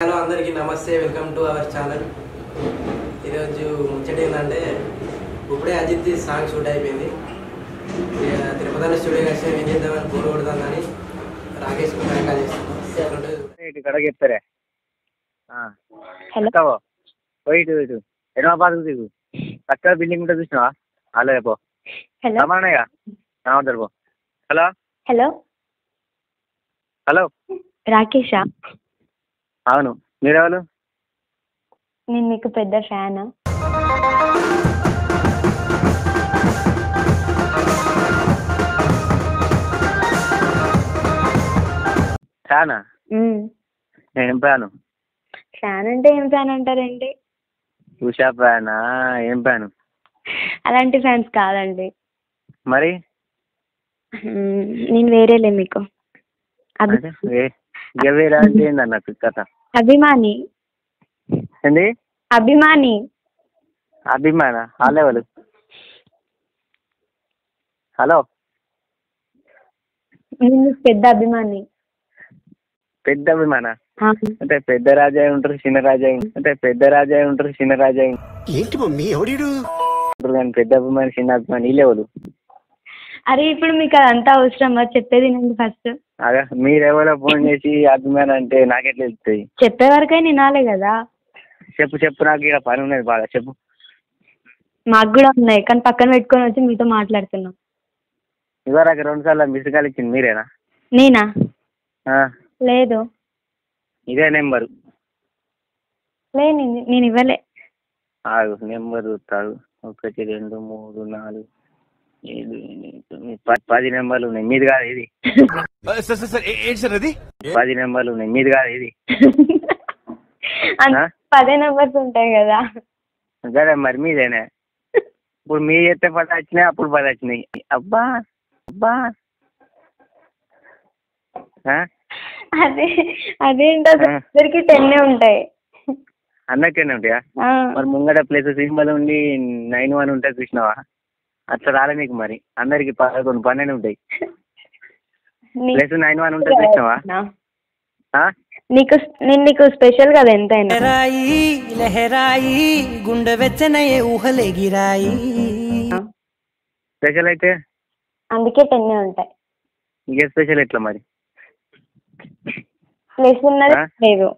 Hello అందరికీ నమస్తే, welcome to our channel. ఈరోజు ముచ్చట ఏంటంటే ఇప్పుడే అజిత్ సాంగ్ షూట్ అయిపోయింది. తిరుపతి స్టూడియో కలిసి ఏం చేద్దామని బోర్ కొడుతుందని రాకేష్ కాల్ చేస్తాను. చెప్తారే పోయిటు ఎన్నో బాధ దిగు పక్క బిల్డింగ్ ఉంటుంది చూసినావా? అలాగే పో రమణయ్య రావద్దు పో. హలో హలో హలో రాకేషా? అవును, మీరెవరు? నేను నీకు పెద్ద ఫ్యానా? ఫ్యానా? ఏం ఫ్యాను? ఫ్యాన్ అంటే ఏం ఫ్యాన్ అంటారండి? ఉషా ఫ్యానా? ఏం ఫ్యాను? అలాంటి ఫ్యాన్స్ కాదండి. మరి నేను వేరేలే మీకు వేరే అంటే ఏందన్నట్టు కథ? అభిమాని. ఏంది అభిమాని? అభిమాన వాళ్ళెవరు? హలో నేను పెద్ద అభిమాని. పెద్ద అభిమాన అంటే పెద్ద రాజా ఉంటారు, చిన్న రాజా అంటే పెద్ద రాజా ఉంటారు, చిన్న రాజా ఏంటి మమ్మీ ఎవడు కానీ పెద్ద అభిమాని చిన్న అభిమాని వీళ్ళెవరు? అరే ఇప్పుడు మీకు అదంతా అవసరమా? చెప్పేది నేను ఫస్ట్. అదే మీరెవరో ఫోన్ చేసి అభిమాని అంటే నాకెట్లా వెళ్తాయి? చెప్పే వరకే వినాలే కదా. చెప్పు నాకు ఇక్కడ పని ఉన్నది బాగా. చెప్పు. మాకు కూడా ఉన్నాయి కానీ పక్కన పెట్టుకొని వచ్చి మీతో మాట్లాడుతున్నాం. ఇవాళ 2 సార్లు మిస్ కాల్ ఇచ్చింది మీరేనా? నేనా? లేదు. ఇదే నెంబరు? లేదు, నేను ఇవ్వలే. ఆగు నెంబర్ చూస్తాడు. 1 2 3 4 7 8 10 నెంబర్లు ఉన్నాయి. మీది కాదు ఇది? 10 నెంబర్లు ఉన్నాయి. మీది కాదు ఇది? 10 నెంబర్స్ ఉంటాయి కదా. సరే మరి మీదేనే. ఇప్పుడు మీరు చేస్తే 10 వచ్చినాయి, అప్పుడు 10 వచ్చినాయి. అబ్బా అబ్బా అదేంటో అందరికి 10 ఉంటాయి. అందరికైనా ఉంటాయా? మరి ముంగట ప్లేస్ సింబల్ ఉండి 9 ఉంటాయి చూసినావా? అట్లా రాలే మీకు. మరి అందరికి 11 12 ఉంటాయి. ప్లస్ 9 ఉంటాయి చూసినావా? నీకు స్పెషల్ కదా ఎంతైనా. గుండె వెచ్చనయే ఊహలేగిరాయి. స్పెషల్ అయితే అందుకే 10 ఉంటాయి. ఇంకే స్పెషల్ ఎట్లా మరి? ప్లస్ ఉన్నది లేదు.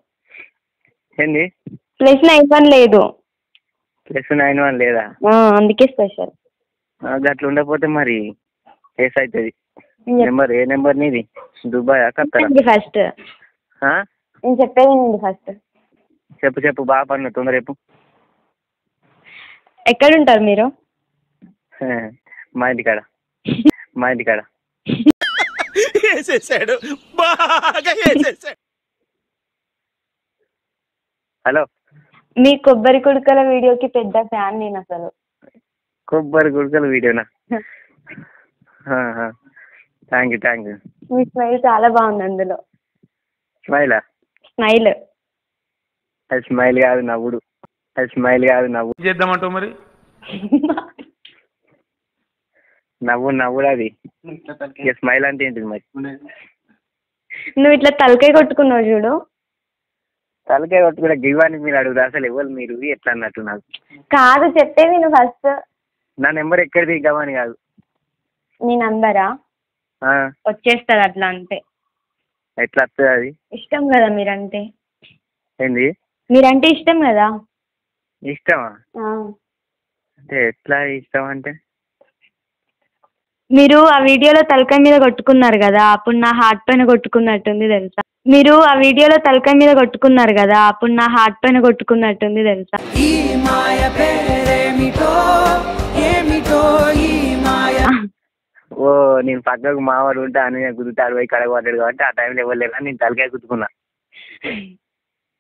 ఏంది? ప్లస్ 91 లేదు. ప్లస్ 91 లేదా? అందుకే స్పెషల్. అట్లా ఉండకపోతే మరి కేసు అవుతుంది. నెంబర్ ఏ నెంబర్ నీది? దుబాయ్ కత్తరా? ఫస్ట్ నేను చెప్పేది ఫస్ట్. చెప్పు బాగా పన్ను తొందర చెప్పు. ఎక్కడుంటారు మీరు? మా ఇంటికాడ. మా ఇంటికాడ. హలో మీ కొబ్బరి కుడుకల వీడియోకి పెద్ద ఫ్యాన్ నేను అసలు. కొబ్బరి కుడుకల వీడియోనా? Thank you. మీ స్మైల్ చాలా బాగుంది అందులో. స్మైల్ అది స్మైల్ కాదు నవ్వుడు. చేద్దామంటావు మరి? నవ్వుడు అది. స్మైల్ అంటే ఏంటిది మరి? నువ్వు ఇట్లా తలకాయ కొట్టుకున్నావు చూడు. తలకాయ కొట్టుకున్న గివ్వానికి మీరు అడుగుతా అసలు ఎవరు మీరు ఎట్లా అన్నట్టు? నాకు కాదు చెప్పేది నువ్వు ఫస్ట్. నా నెంబర్ ఎక్కడిది గవ్వని కాదు. నీ నంబరా? వచ్చేస్తుంది అట్లా అంతే. ఎట్లా వస్తుంది అది? ఇష్టం కదా మీరంటే. ఏంది? మీరంటే ఇష్టం కదా. ఇష్టమా? అంటే ఎట్లా ఇష్టం అంటే? మీరు ఆ వీడియోలో తలకాయ మీద కొట్టుకున్నారు కదా, అప్పుడు నా హార్ట్ పైన కొట్టుకున్నట్టుంది తెలుసా. మీరు ఆ వీడియోలో తలకాయ మీద కొట్టుకున్నారు కదా, అప్పుడు నా హార్ట్ పైన కొట్టుకున్నట్టుంది తెలుసా. ఓ నేను పక్కకు మావాడు ఉంటే అని గుర్తుతాడు పోయి కడగబడ్డాడు కాబట్టి ఆ టైంలో ఇవ్వలేదా నేను తలకాయ గుర్తుకున్నా.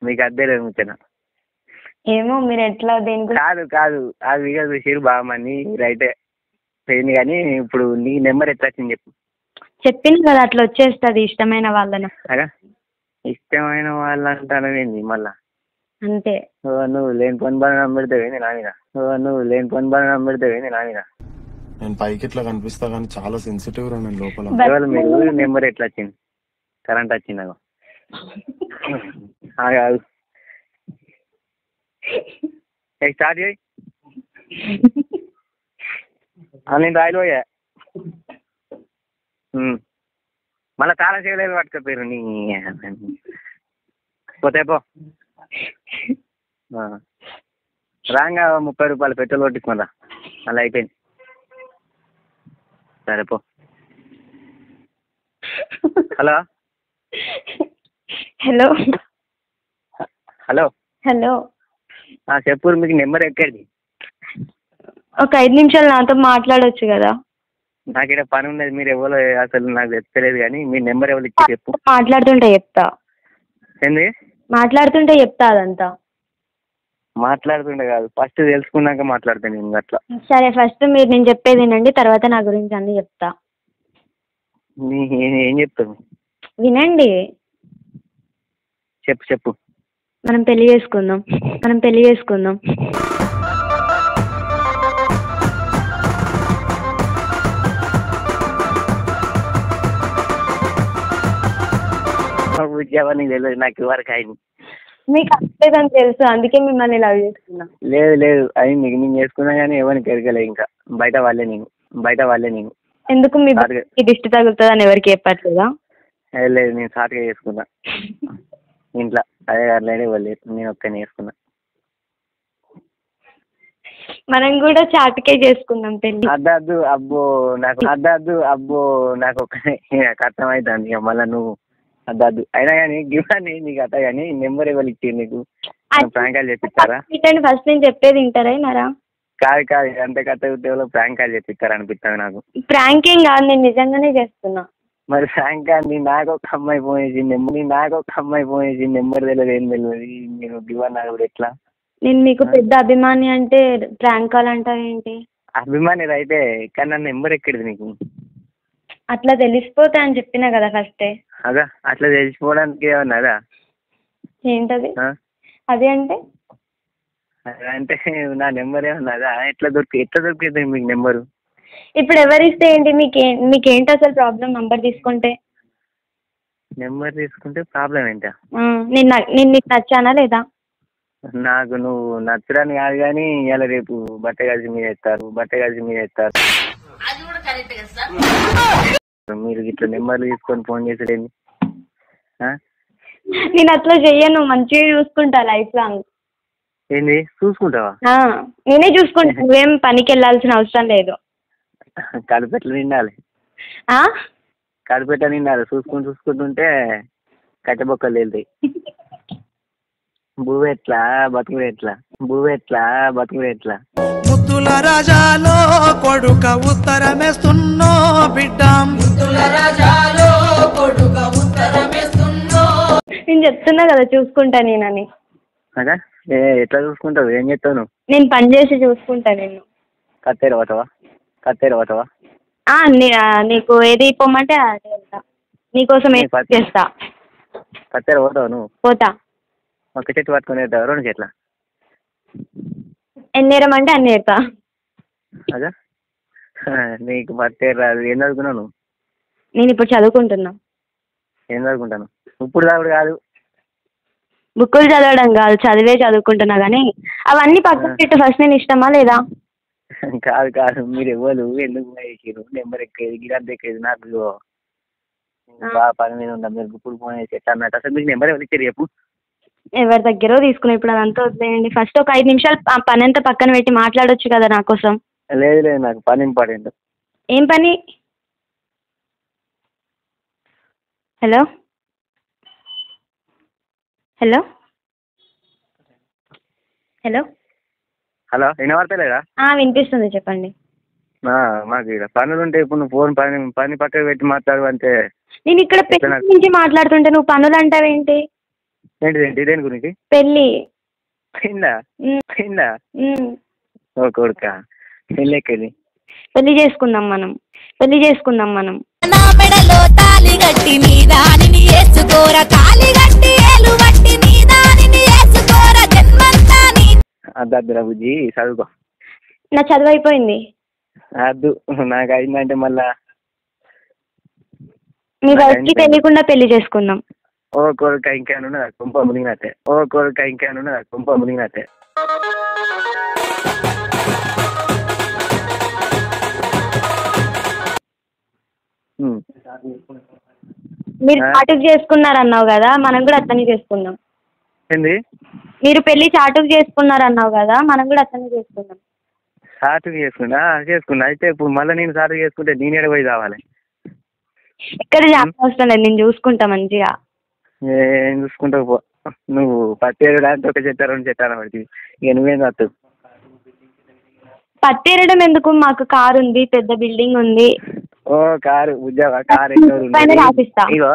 మీకు అద్దె లేదు ముచ్చట. ఏమో మీరు ఎట్లా దేనికి. కాదు ఆ వీడియో చూసారు బాగా మంది రైటే పోయింది. కానీ ఇప్పుడు నీ నెంబర్ ఎట్లా వచ్చింది చెప్పు. చెప్పింది కదా అట్లా వచ్చేస్తుంది ఇష్టమైన వాళ్ళను. ఇష్టమైన వాళ్ళు అంటానేది మళ్ళా అంతే. నువ్వు లేని పని బాగా నమ్మిడతావేంది నా మీద. నేను పైకి ఇట్లా కనిపిస్తా కానీ చాలా సెన్సిటివ్ రా నేను లోపల. మీరు నెంబర్ ఎట్లా వచ్చింది? కరెంట్ వచ్చింది. కాదు స్టార్ట్ చేయి. నేను రాయలు పోయా మళ్ళీ తాళం చేయలేదు పట్టుకపోయారు నీ పోతే పో. రాగా 30 రూపాయలు పెట్రోల్ కొట్టించుకుందా అలా అయిపోయింది. సరే పో. హలో హలో హలో హలో చెప్పు. మీకు నెంబర్ ఎక్కడిది? ఒక 5 నిమిషాలు నాతో మాట్లాడొచ్చు కదా. నాకు ఇక్కడ పని ఉన్నది. మీరు ఎవరో అసలు నాకు చెప్తలేదు కానీ మీ నెంబర్ ఎవరు ఇచ్చి చెప్పు. మాట్లాడుతుంటే చెప్తా. ఏంది మాట్లాడుతుంటే చెప్తా అదంతా. మాట్లాడుతుండే కాదు, ఫస్ట్ తెలుసుకున్నాక మాట్లాడతాను నేను అట్లా. సరే ఫస్ట్ మీరు నేను చెప్పేది వినండి, తర్వాత నా గురించి అన్ని చెప్తా. ఏం చెప్తావు? వినండి. చెప్పు చెప్పు. మనం పెళ్లి చేసుకుందాం. ఉద్యోగానికి తెలియదు నాకు వరకు అయింది. మీకు అవ్వలేదని తెలుసు, అందుకే మిమ్మల్ని లవ్ చేసుకున్నా. లేదు అయింది. నేను చేసుకున్నా కానీ ఎవరికి ఎరగలే. ఇంకా బయట వాళ్ళే నేను. ఎందుకు మీ దిష్టి తగులుతుందని ఎవరికి చెప్పట్లేదా? లేదు, నేను సాటుగా చేసుకున్నా ఇంట్లో. అదే అట్లనే వాళ్ళు నేను ఒక్కనే చేసుకున్నా. మనం కూడా చాటుకే చేసుకుందాం పెళ్లి. అద్దద్దు అబ్బో నాకు ఒక్కనే అర్థమవుతుంది. ఇక మళ్ళీ నువ్వు అద్దద్దు అయినా కానీ గివ్వని నీకు అట్ట కానీ నెంబర్ ఎవరు ఇచ్చి నీకు ప్రాంకాలు చెప్పిస్తారా? ఫస్ట్ నేను చెప్పేది వింటారా? కాదు అంతే కథ ఉద్యోగంలో ప్రాంకాలు చెప్పిస్తారా అనిపిస్తుంది నాకు. ప్రాంక్ ఏం కాదు, నేను నిజంగానే చేస్తున్నా. మరి ప్రాంక్ అని నాకు ఒక అమ్మాయి ఫోన్ చేసి నెంబర్ తెలియదు, ఏం తెలియదు. నేను గివ్వని నాకు ఎట్లా? నేను మీకు పెద్ద అభిమాని అంటే ప్రాంక్ కాల్ అంటావు ఏంటి? అభిమాని అయితే కానీ నా నెంబర్ ఎక్కడిది నీకు? అట్లా తెలిసిపోతా అని చెప్పినా కదా ఫస్టే. అదా అట్లా తెలిసిపోవడానికి ఏమన్నా అదా? ఏంటది అది అంటే? అంటే నా నెంబర్ ఏమన్నా అదా? ఎట్లా దొరికింది మీకు నెంబరు? ఇప్పుడు ఎవరిస్తే ఏంటి? మీకేంటి అసలు ప్రాబ్లం నంబర్ తీసుకుంటే? నెంబర్ తీసుకుంటే ప్రాబ్లం ఏంటా? నేను నీకు నచ్చానా లేదా? నాకు నువ్వు నచ్చడానికి కాదు కానీ ఇలా రేపు బట్ట కలిసి మీద ఎత్తారు. మీరు ఇట్లా నెంబర్లు తీసుకొని ఫోన్ చేసేది? నేను అట్లా చెయ్యను, మంచిగా చూసుకుంటా లైఫ్ లాంగ్. ఏంది చూసుకుంటావా? నేనే చూసుకుంటా, నువ్వేం పనికి వెళ్ళాల్సిన అవసరం లేదు. కడుపెట్ల నిండాలి. చూసుకుంటుంటే కట్టబొక్కలు వెళ్తాయి. భూవెట్లా బతుకుడెట్లా ముద్దుల రాజాలో కొడుక ఉత్తరమేస్తున్నో బిడ్డ. నేను చెప్తున్నా కదా చూసుకుంటా నేనని. అదా ఎట్లా చూసుకుంటావు? ఏం చెప్తావు నువ్వు? నేను పని చేసి చూసుకుంటా నిన్ను. కత్తెర పోతావా? నీకు ఏది ఇప్పమంటే అదే వెళ్తా. నీకోసం ఏం చేస్తా. కత్తెర పోతావా నువ్వు? పోతా. ఒక చెట్టు పట్టుకుని వెళ్తావా? 2 చెట్ల? ఎన్ని ఏరమంటే అన్ని ఏరుతా. అదా నీకు పత్తేరు రాదు. ఏం చదువుకున్నావు నువ్వు? నేను ఇప్పుడు చదువుకుంటున్నా. ఏం చదువుకుంటాను? ఇప్పుడు చదువుడు కాదు, బుక్కులు చదవడం కాదు, చదువుకుంటున్నా. కానీ అవన్నీ పక్కన పెట్టు. ఫస్ట్ నేను ఇష్టమా లేదా? కాదు మీరు ఎవరు ఎందుకు వేసారు? నెంబర్ ఎక్కేది గిరంత ఎక్కేది నాకు బాగా పని మీద ఉన్నా. మీరు ఇప్పుడు ఫోన్ చేసి ఎట్లా అన్నట్టు అసలు మీకు నెంబర్ ఎవరు ఇచ్చారు చెప్పు? ఎవరి దగ్గర తీసుకున్నా. ఇప్పుడు అదంతా వదిలేయండి. ఫస్ట్ ఒక 5 నిమిషాలు పని అంతా పక్కన పెట్టి మాట్లాడొచ్చు కదా నా కోసం. లేదు నాకు పని ఇంపార్టెంట్. ఏం పని? హలో వినపడతలేదా? వినిపిస్తుంది, చెప్పండి. మాకు ఇక్కడ పనులు ఉంటే ఇప్పుడు నువ్వు ఫోన్ పని పక్కన పెట్టి మాట్లాడు అంటే. నేను ఇక్కడ పెళ్లి గురించి మాట్లాడుతుంటే నువ్వు పనులు అంటావేంటి? ఏంటి దేని గురించి? పెళ్లి. ఓ కొడుక పెళ్ళి ఎక్కడి? పెళ్లి చేసుకుందాం మనం. నా మెడలో తాళి గట్టి నీ దానిని వేసుకోరా, తాళి గట్టి ఏలు బట్టి నీ దానిని వేసుకోరా, జన్మంతా నీ. అద్దద్దురా బుజ్జి చదువుకో. నా చదువు అయిపోయింది. అద్దు నాకు అయిందంటే మళ్ళా మీ వయసుకి తెలియకుండా పెళ్లి చేసుకుందాం. ఓ కొడుక ఇంకేమన్నా కుంప మునిగినట్టే. మీరు చాటుకు చేసుకున్నారన్నావు కదా, మనం కూడా అట్లనే చేసుకుందాం. ఏంది? మీరు పెళ్లి చాటుకు చేసుకున్నారన్నావు కదా, మనం కూడా అట్లనే చేసుకుందాం. సాటుకు చేసుకున్నా అయితే ఇప్పుడు మళ్ళీ నేను సాటుకు చేసుకుంటే నేను ఎక్కడ పోయి కావాలి? ఎక్కడ అవసరం లేదు, నేను చూసుకుంటా మంచిగా. ఏం చూసుకుంటావు పో. నువ్వు పత్తేరు అంటే ఒక చెట్ట రెండు చెట్టాను పడుతుంది. ఇక నువ్వేం వస్తావు? పత్తేరడం ఎందుకు, మాకు కారు ఉంది, పెద్ద బిల్డింగ్ ఉంది. ఓ కారు ఉద్యోగ కారు ఎన్ని రోజులు పైన ఉండదు? రాసిస్తా. ఇగో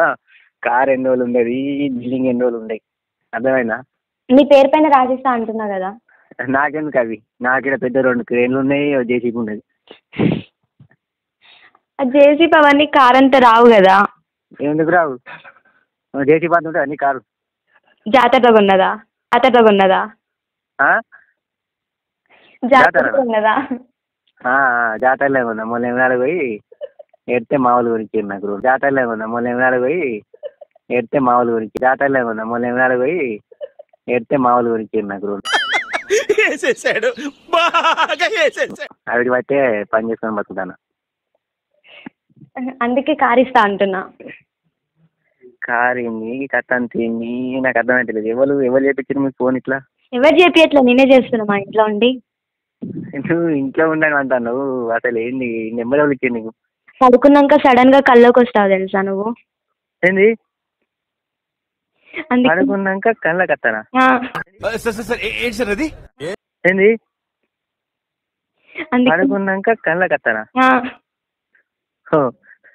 కారు ఎన్ని రోజులు ఉండదు, బిల్డింగ్ ఎన్ని రోజులు ఉండయి, అర్థమైందా? నీ పేరు పైన రాసిస్తా అంటున్నా కదా. నాకెందుకు అవి? నాకిడ పెద్ద 2 క్రేన్లు ఉన్నాయి, జేసీబీ ఉన్నది. జేసీబీ అవన్నీ కార్ అంతా రావు కదా. ఎందుకు రావు? జేసీబీ అంత ఉంటుంది అన్ని కారు. జాతరలో కొన్నదా? అతట్లో కొన్నదా? జాతరలో కొన్నదా? జాతరలో ఉన్నా మొన్న ఏమైనా పోయి ఎడితే మామూలు గురించి నాకు జాతరలో ఉన్నా మొన్న ఏమైనా పోయి ఎడితే మామూలు గురించి జాతరలో ఉన్నా మొన్న ఏమైనా పోయి ఎడితే మామూలు గురించి నాకు అవి బట్టే పని చేసుకొని బతుకుతాను. అందుకే కార్ ఇస్తా అంటున్నా. కారు ఏంది, కథ అంత ఏంది నాకు అర్థమైతలేదు. ఎవరు చేపించారు మీకు ఫోన్ ఇట్లా? ఎవరు చేపియట్లా, నేనే చేస్తున్నా మా ఇంట్లో ఉండి. నువ్వు ఇంట్లో ఉండని అంటాను. అసలు ఏంది నెంబర్ ఎవరు ఇచ్చింది నీకు? పడుకున్నాక సడన్ గా కల్లోకి వస్తావు తెలుసా నువ్వు. ఏంది పడుకున్నాక కళ్ళకి వస్తానా? ఏంది పడుకున్నాక కళ్ళకి వస్తానా?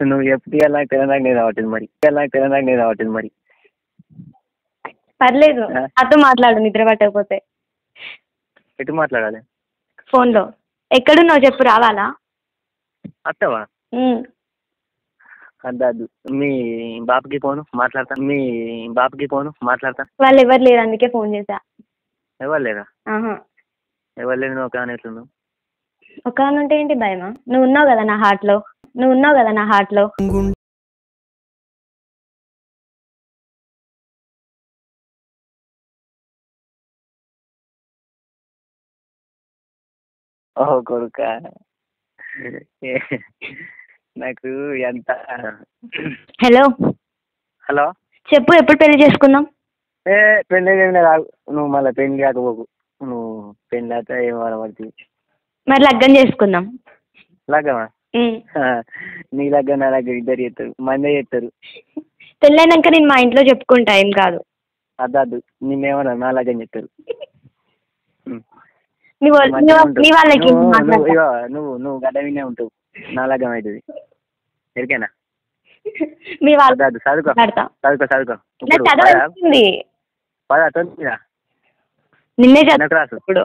నువ్వు ఎప్పుడు నాకు తెలంగాణ నేను రావట్లేదు మరి, తెలంగాణ నేను రావట్లేదు మరి. పర్లేదు, నాతో మాట్లాడు నిద్ర పట్టకపోతే. ఎటు మాట్లాడాలి? ఫోన్లో. ఎక్కడున్నావు చెప్పు, రావాలా? వస్తావా? అద్దు మీ బాపుకి ఫోను మాట్లాడతా, మీ బాపుకి ఫోను మాట్లాడతా. వాళ్ళు ఎవరు లేరు అందుకే ఫోన్ చేశా. ఎవరు లేరా? ఎవరు లేదు. నువ్వు ఒక ఎట్లున్నావు? ఒక అంటే ఏంటి భయమా? నువ్వు ఉన్నావు కదా నా హార్ట్లో, నువ్వు ఉన్నావు కదా నా హార్ట్లో. ఓహో కొడుక, నాకు ఎంత. హలో హలో చెప్పు, ఎప్పుడు పెళ్లి చేసుకుందాం? పెళ్ళి రాదు. నువ్వు మళ్ళీ పెళ్లి కాకపోకు. నువ్వు పెళ్ళి అయితే ఏం పడుతుంది. మరి లగ్గం చేసుకుందాం. లగ్గమా? నీ లగ్గం నా దగ్గర ఇద్దరు చేస్తారు, మందే చేస్తారు. పెళ్ళైనాక నేను మా ఇంట్లో చెప్పుకుంటా, ఏం కాదు. అద్దు నిన్నేమన్నా నా లగ్గం చెప్తారు. నువ్వు గడ్డ వినే ఉంటావు, నా లగ్గం అవుతుంది. ఎరికేనా? మీ వాళ్ళు చదువుకో చదువుకో చదువుకో. పదా తొమ్మిదా? నిన్నే ఎన్నో క్లాసు? ఇప్పుడు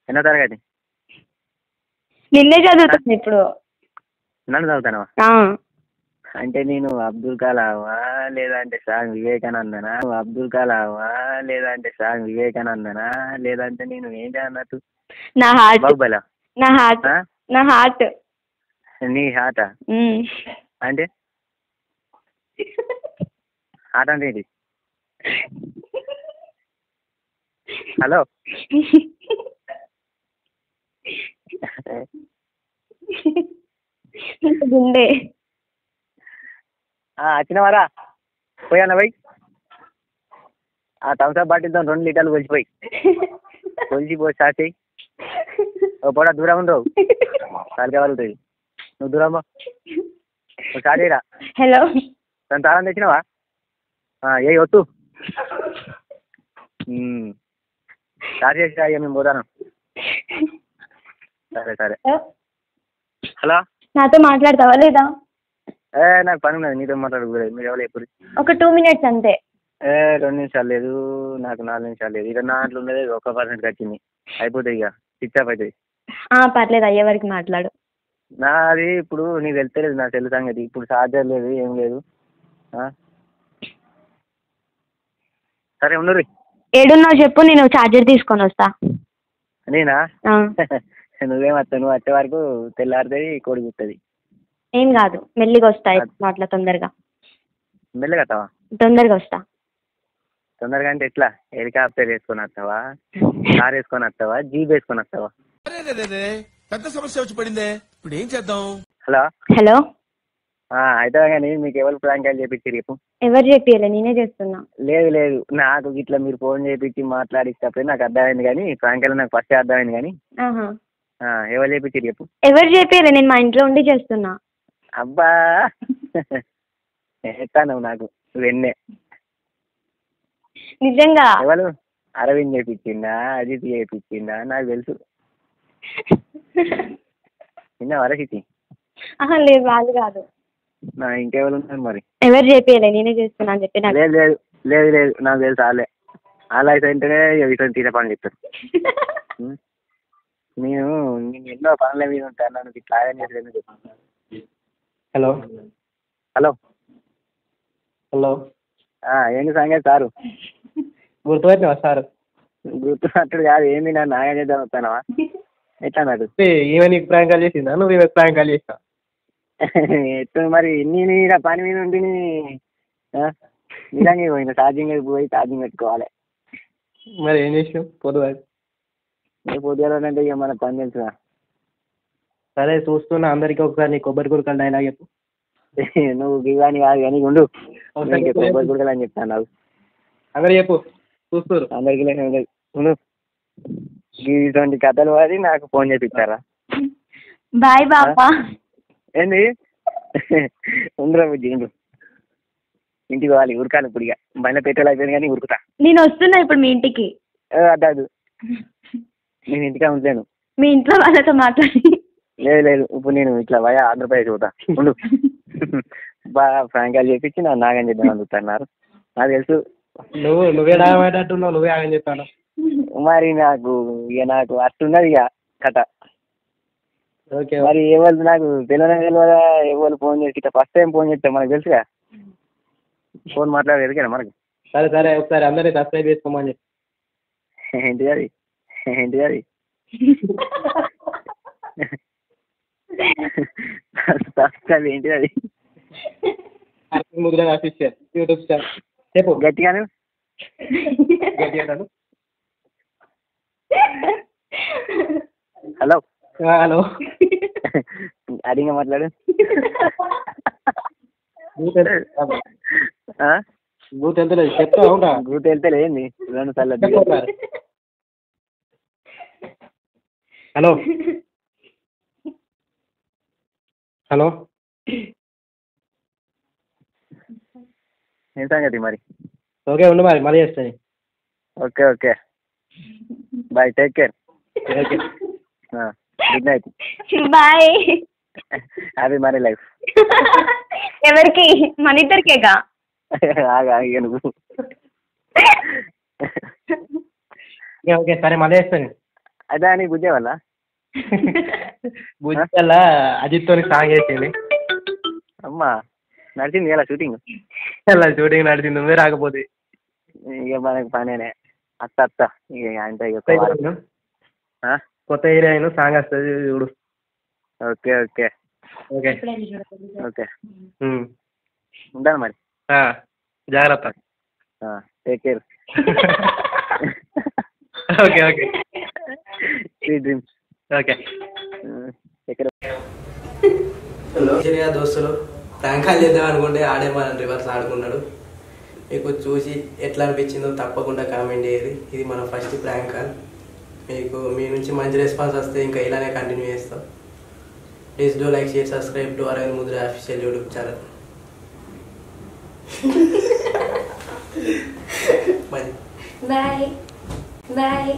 ఎన్నో తరగతి? నిన్నే చదువుతాను ఇప్పుడు. నన్ను చదువుతానవా? అంటే నేను అబ్దుల్ కలామా లేదంటే స్వామి వివేకానందనా? అబ్దుల్ కలామా లేదంటే స్వామి వివేకానందనా? లేదంటే నేను ఏంటి అన్నట్టు? నా హార్ట్. బాహుబలా? నా హార్ట్. నా హార్ట్. నీ హార్టా? అంటే హార్ట్ అంటే ఏంటి? హలో గుండె వచ్చినవారా? పోయానా పోయి థమ్స్అప్ బాటిల్తో 2 లీటర్లు కొలిచిపోయి కొలిచిపోయి స్టార్ట్ చేయి. ఓ పొడ దూరం ఉండవు, కాలికే వలుగుతుంది. నువ్వు దూరం స్టార్ట్ చేయరా. హలో తను తాళం తెచ్చినావా? ఏ వద్దు స్టార్ట్ చేసి అయ్యా మేము పోతాను. సరే సరే. హలో నాతో మాట్లాడతావా లేదా? నాకు పని ఉన్నది, నీతో మాట్లాడకూడదు. మీరు ఎవరు ఎప్పుడు? ఒక 2 minutes అంతే. 2 నిమిషాలు లేదు, నాకు 4 నిమిషాలు లేదు. ఇక నా దాంట్లో ఉన్నది 1% వచ్చింది, అయిపోతుంది. ఇక స్విచ్ ఆఫ్ అవుతుంది. పర్లేదు, అయ్యే వరకు మాట్లాడు. నాది ఇప్పుడు నీకు వెళ్తలేదు నా సెల్ సంగతి. ఇప్పుడు ఛార్జర్ లేదు, ఏం లేదు. సరే ఉండరు. ఏడున్నావు చెప్పు, నేను ఛార్జర్ తీసుకొని వస్తా. నేనా? నువ్వేం వస్తావు? నువ్వు వచ్చే వరకు తెల్లారుతుంది, కోడి కుట్టది. ఏం కాదు, మెల్లిగా వస్తా. అట్లా తొందరగా మెల్లగా వస్తావా? తొందరగా వస్తా. తొందరగా అంటే ఎట్లా? హెలికాప్టర్ వేసుకొని వస్తావా, కార్ వేసుకొని వస్తావా, జీప్ వేసుకొని వస్తావా? పెద్ద సమస్య వచ్చి పడిందే, ఇప్పుడు ఏం చేద్దాం? హలో హలో అయితే కానీ మీకు ఎవరు ప్రాంకాలు చేపించి రేపు? ఎవరు చెప్పియలే, నేనే చేస్తున్నా. లేదు లేదు, నాకు ఇట్లా మీరు ఫోన్ చేపించి మాట్లాడిస్తేప్పుడే నాకు అర్థమైంది, కానీ ప్రాంకాలు నాకు ఫస్ట్ అర్థమైంది. కానీ ఎవరు చేపించి రేపు? ఎవరు చెప్పియలే, నేను మా ఇంట్లో ఉండి చేస్తున్నా. అబ్బా ఎత్తాను నాకు వెన్నే. నిజంగా ఎవరు? అరవింద్ చేపించిందా, అజిత్ చేపించిందా? నాకు తెలుసు. చిన్న వరసిటీ లేదు, వాళ్ళు కాదు. ఇంకెవరు ఉన్నారు మరి? ఎవరు చెప్పియలే, నేనే చేస్తున్నా అని చెప్పి. లేదు లేదు లేదు లేదు, నాకు తెలుసు. వాళ్ళే అయితే అంటేనే ఇటువంటి తీరే పనులు చెప్తారు. నేను ఎన్నో పనుల మీద ఉంటాను, నన్ను ఇట్లా చేసి చెప్తాను. హలో హలో హలో ఏంటి సంగతి సారు? గుర్తుపెట్టినావా సార్? గుర్తున్నట్టు కాదు, ఏంది నన్ను నాగా చేద్దాం వస్తానవా? ఎట్లా అన్నాడు? ఈమె నీకు ప్రాంకాలు చేసిందా, నువ్వు ఈమె ప్రాంకాలు చేసినా? ఎత్తు మరి నేను ఇలా పని మీద ఉండి నిజంగా పోయిన ఛార్జింగ్ పోయి ఛార్జింగ్ పెట్టుకోవాలి. మరి ఏం చేసినావు పొద్దుగా? పొద్దుగాలంటే ఇక మన పని తెలుసుగా. సరే చూస్తున్నా, అందరికీ ఒకసారి నీ కొబ్బరి కురకలు డైలాగ్ చెప్పు. నువ్వు దిగాని కాదు కానీ ఉండు, కొబ్బరి గుడకలు అని చెప్తాను. నాకు అందరు చెప్పు, చూస్తారు అందరికి ఉండు. ఇటువంటి కథలు అది నాకు ఫోన్ చేపిస్తారా? బాయ్ బాపా. ఏంది? ఉండరా బుజ్జి, ఉండు. ఇంటికి పోవాలి, ఉరకాలి. ఇప్పుడు ఇక బండ్ల పెట్రోల్ అయిపోయింది కానీ ఉరుకుతా. నేను వస్తున్నా ఇప్పుడు మీ ఇంటికి. అడ్డాదు, నేను ఇంటికే ఉండలేను. మీ ఇంట్లో వాళ్ళతో మాట్లాడి. లేదు లేదు, ఇప్పుడు నేను ఇట్లా వయా ఆంధ్రప్రదేశ్ పోతా. ఉండు. బాగా ఫ్రాంకాలు చేపించి నా నాగం చేద్దాం అందుతున్నారు. నాకు తెలుసు నువ్వే నాగమేటట్టున్నావు, నువ్వే ఆగని చెప్తాను. మరి నాకు అట్టున్నది ఇక కథ. ఓకే మరి ఎవరు నాకు తెలియదా? ఎవరు ఫోన్ చేసి ఇట్లా ఫస్ట్ టైం ఫోన్ చేస్తే మనకు తెలుసుగా, ఫోన్ మాట్లాడేది ఎదిగాను మనకి. సరే సరే, ఒకసారి అందరినీ సబ్స్క్రైబ్ చేసుకోమని చెప్పి. ఏంటిది అది? ఏంటిది అది? సబ్స్క్రైబ్ ఏంటిది అది? Mudra official YouTube channel. చెప్పు గట్టిగాను. హలో హలో, అడిగా మాట్లాడు. బూత్ వెళ్తలేదు, చెప్తా ఉంటా. బూత్ వెళ్తలే ఏంది? 2 సార్లు. హలో హలో, ఏం సంగతి మరి? ఓకే ఉండు, మరి మళ్ళీ చేస్తాను. Okay okay, bye, take care. Okay, good night. Bye. Happy marry life. ఎవరికి? మన ఇద్దరికేగా. నువ్వు ఓకే సరే, మళ్ళీ చేస్తాను. అదే అని బుజ్జే వల్ల బుజ్జల్ల అజిత్తో సాంగ్ వేసింది. అమ్మా నడిచింది ఇలా షూటింగ్? అలా షూటింగ్ నడిచింది, నువ్వే రాకపోతే ఇక మనకి పనేనే. అత్త ఇక అంటే కొత్త హీరోయిన్ సాంగ్ వస్తుంది చూడు. ఓకే ఓకే ఓకే ఓకే, ఉంటాను మరి. జాగ్రత్త, take care. Okay okay, sweet dreams. Okay. Hello దోస్తులు, ప్రాంకాలు చేద్దాం అనుకుంటే ఆడే మనం రివర్స్ ఆడుకున్నాడు. మీకు చూసి ఎట్లా అనిపించిందో తప్పకుండా కామెంట్ చేయండి. ఇది మన ఫస్ట్ ప్రాంక్ కాల్. మీకు మీ నుంచి మంచి రెస్పాన్స్ వస్తే ఇంకా ఇలానే కంటిన్యూ చేస్తాం. Please do like, share, subscribe to Aravind Mudra official YouTube channel. Bye bye.